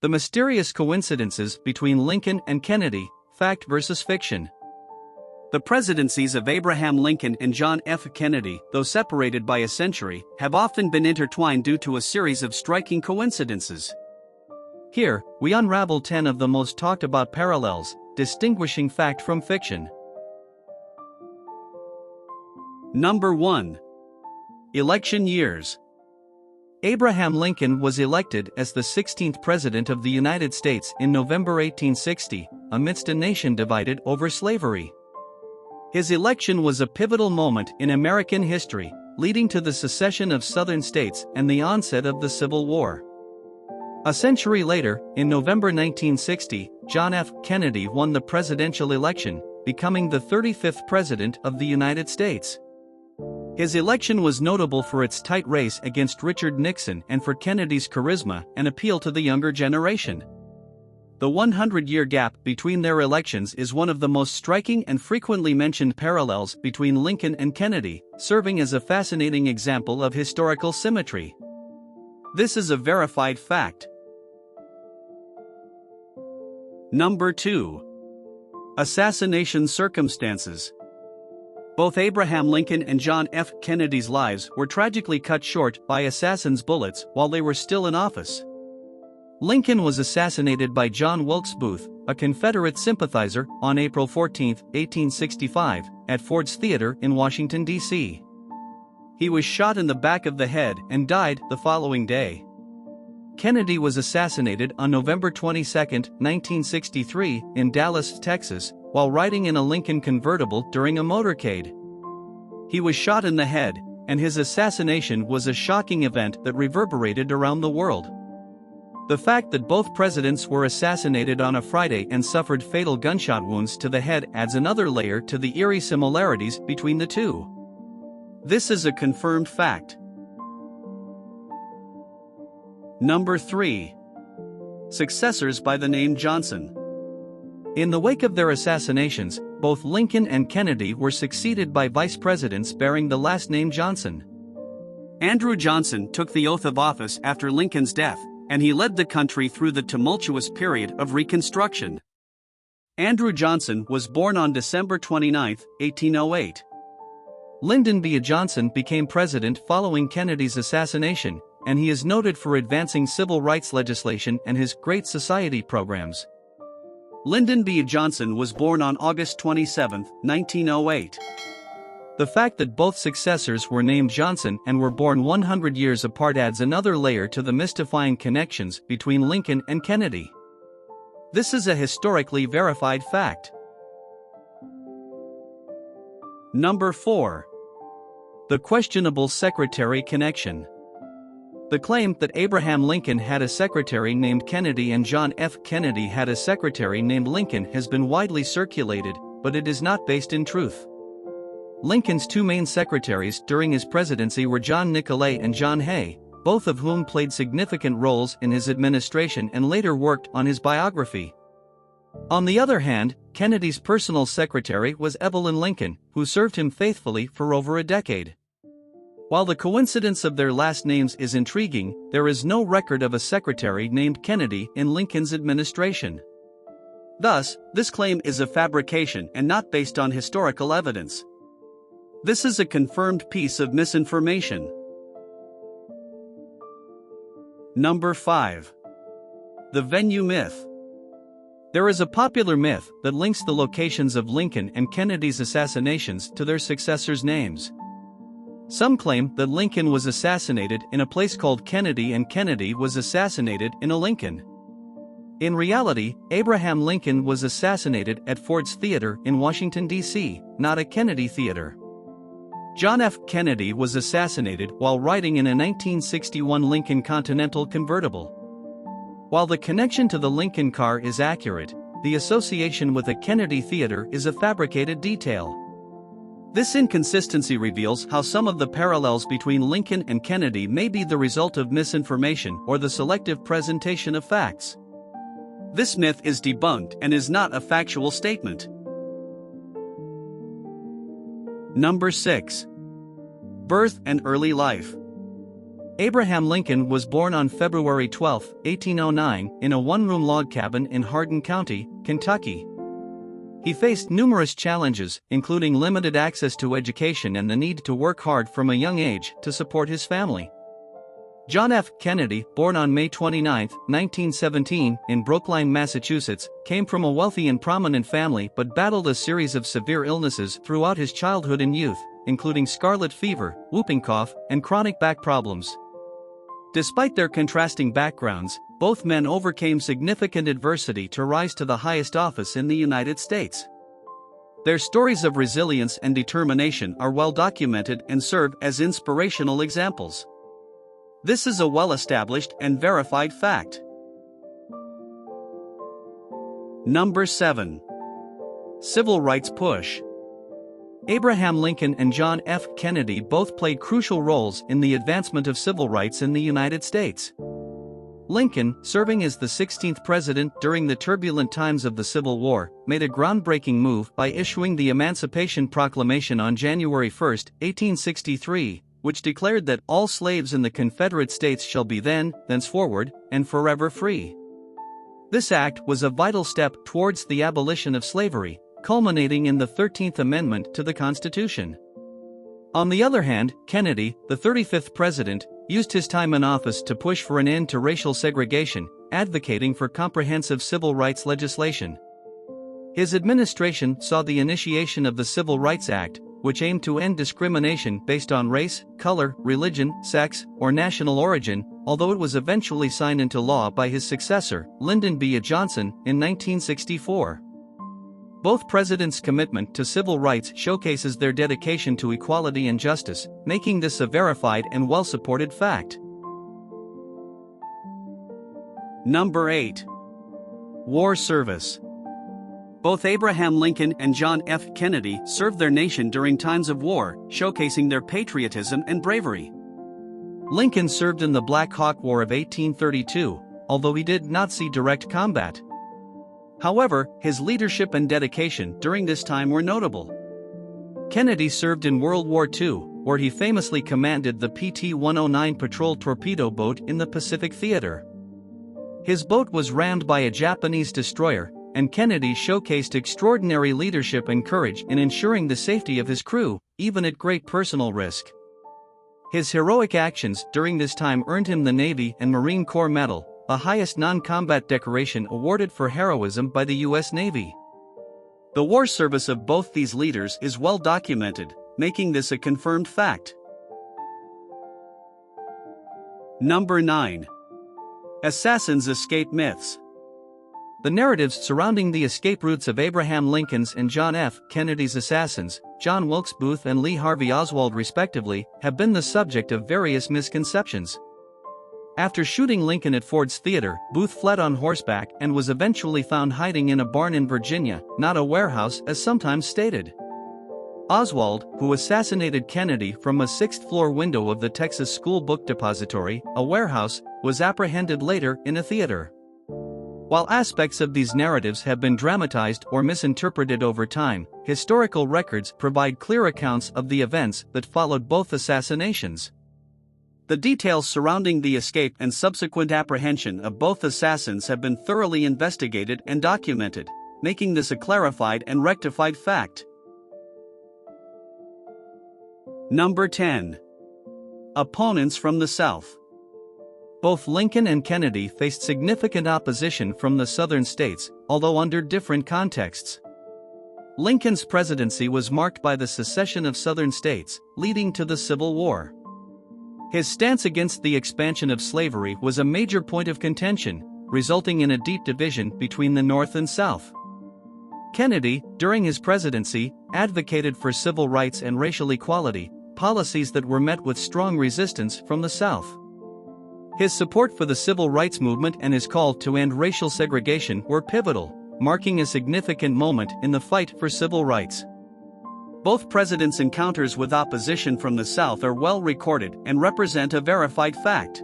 The mysterious coincidences between Lincoln and Kennedy, fact versus fiction. The presidencies of Abraham Lincoln and John F. Kennedy, though separated by a century, have often been intertwined due to a series of striking coincidences. Here, we unravel 10 of the most talked about parallels, distinguishing fact from fiction. Number 1. Election years. Abraham Lincoln was elected as the 16th President of the United States in November 1860, amidst a nation divided over slavery. His election was a pivotal moment in American history, leading to the secession of Southern states and the onset of the Civil War. A century later, in November 1960, John F. Kennedy won the presidential election, becoming the 35th President of the United States. His election was notable for its tight race against Richard Nixon and for Kennedy's charisma and appeal to the younger generation. The 100-year gap between their elections is one of the most striking and frequently mentioned parallels between Lincoln and Kennedy, serving as a fascinating example of historical symmetry. This is a verified fact. Number 2. Assassination circumstances. Both Abraham Lincoln and John F. Kennedy's lives were tragically cut short by assassins' bullets while they were still in office. Lincoln was assassinated by John Wilkes Booth, a Confederate sympathizer, on April 14, 1865, at Ford's Theater in Washington, D.C. He was shot in the back of the head and died the following day. Kennedy was assassinated on November 22, 1963, in Dallas, Texas, while riding in a Lincoln convertible during a motorcade. He was shot in the head, and his assassination was a shocking event that reverberated around the world. The fact that both presidents were assassinated on a Friday and suffered fatal gunshot wounds to the head adds another layer to the eerie similarities between the two. This is a confirmed fact. Number 3. Successors by the name Johnson. In the wake of their assassinations, both Lincoln and Kennedy were succeeded by vice presidents bearing the last name Johnson. Andrew Johnson took the oath of office after Lincoln's death, and he led the country through the tumultuous period of Reconstruction. Andrew Johnson was born on December 29, 1808. Lyndon B. Johnson became president following Kennedy's assassination, and he is noted for advancing civil rights legislation and his Great Society programs. Lyndon B. Johnson was born on August 27, 1908. The fact that both successors were named Johnson and were born 100 years apart adds another layer to the mystifying connections between Lincoln and Kennedy. This is a historically verified fact. Number 4. The questionable secretary connection. The claim that Abraham Lincoln had a secretary named Kennedy and John F. Kennedy had a secretary named Lincoln has been widely circulated, but it is not based in truth. Lincoln's two main secretaries during his presidency were John Nicolay and John Hay, both of whom played significant roles in his administration and later worked on his biography. On the other hand, Kennedy's personal secretary was Evelyn Lincoln, who served him faithfully for over a decade. While the coincidence of their last names is intriguing, there is no record of a secretary named Kennedy in Lincoln's administration. Thus, this claim is a fabrication and not based on historical evidence. This is a confirmed piece of misinformation. Number 5. The venue myth. There is a popular myth that links the locations of Lincoln and Kennedy's assassinations to their successors' names. Some claim that Lincoln was assassinated in a place called Kennedy and Kennedy was assassinated in a Lincoln. In reality, Abraham Lincoln was assassinated at Ford's Theater in Washington, D.C., not a Kennedy Theater. John F. Kennedy was assassinated while riding in a 1961 Lincoln Continental convertible. While the connection to the Lincoln car is accurate, the association with a Kennedy Theater is a fabricated detail. This inconsistency reveals how some of the parallels between Lincoln and Kennedy may be the result of misinformation or the selective presentation of facts. This myth is debunked and is not a factual statement. Number 6. Birth and early life. Abraham Lincoln was born on February 12, 1809, in a one-room log cabin in Hardin County, Kentucky. He faced numerous challenges, including limited access to education and the need to work hard from a young age to support his family. John F. Kennedy, born on May 29, 1917, in Brookline, Massachusetts, came from a wealthy and prominent family but battled a series of severe illnesses throughout his childhood and youth, including scarlet fever, whooping cough, and chronic back problems. Despite their contrasting backgrounds, both men overcame significant adversity to rise to the highest office in the United States. Their stories of resilience and determination are well documented and serve as inspirational examples. This is a well-established and verified fact. Number 7. Civil rights push. Abraham Lincoln and John F. Kennedy both played crucial roles in the advancement of civil rights in the United States. Lincoln, serving as the 16th president during the turbulent times of the Civil War, made a groundbreaking move by issuing the Emancipation Proclamation on January 1, 1863, which declared that all slaves in the Confederate States shall be thenceforward, and forever free. This act was a vital step towards the abolition of slavery, culminating in the 13th Amendment to the Constitution. On the other hand, Kennedy, the 35th president, used his time in office to push for an end to racial segregation, advocating for comprehensive civil rights legislation. His administration saw the initiation of the Civil Rights Act, which aimed to end discrimination based on race, color, religion, sex, or national origin, although it was eventually signed into law by his successor, Lyndon B. Johnson, in 1964. Both presidents' commitment to civil rights showcases their dedication to equality and justice, making this a verified and well-supported fact. Number 8. War service. Both Abraham Lincoln and John F. Kennedy served their nation during times of war, showcasing their patriotism and bravery. Lincoln served in the Black Hawk War of 1832, although he did not see direct combat. However, his leadership and dedication during this time were notable. Kennedy served in World War II, where he famously commanded the PT-109 patrol torpedo boat in the Pacific Theater. His boat was rammed by a Japanese destroyer, and Kennedy showcased extraordinary leadership and courage in ensuring the safety of his crew, even at great personal risk. His heroic actions during this time earned him the Navy and Marine Corps Medal, the highest non-combat decoration awarded for heroism by the U.S. Navy. The war service of both these leaders is well documented, making this a confirmed fact. Number 9. Assassins' escape myths. The narratives surrounding the escape routes of Abraham Lincoln's and John F. Kennedy's assassins, John Wilkes Booth and Lee Harvey Oswald respectively, have been the subject of various misconceptions. After shooting Lincoln at Ford's Theater, Booth fled on horseback and was eventually found hiding in a barn in Virginia, not a warehouse as sometimes stated. Oswald, who assassinated Kennedy from a sixth-floor window of the Texas School Book Depository, a warehouse, was apprehended later in a theater. While aspects of these narratives have been dramatized or misinterpreted over time, historical records provide clear accounts of the events that followed both assassinations. The details surrounding the escape and subsequent apprehension of both assassins have been thoroughly investigated and documented, making this a clarified and rectified fact. Number 10. Opponents from the South. Both Lincoln and Kennedy faced significant opposition from the southern states, although under different contexts. Lincoln's presidency was marked by the secession of southern states, leading to the Civil War. His stance against the expansion of slavery was a major point of contention, resulting in a deep division between the North and South. Kennedy, during his presidency, advocated for civil rights and racial equality, policies that were met with strong resistance from the South. His support for the civil rights movement and his call to end racial segregation were pivotal, marking a significant moment in the fight for civil rights. Both presidents' encounters with opposition from the South are well recorded and represent a verified fact.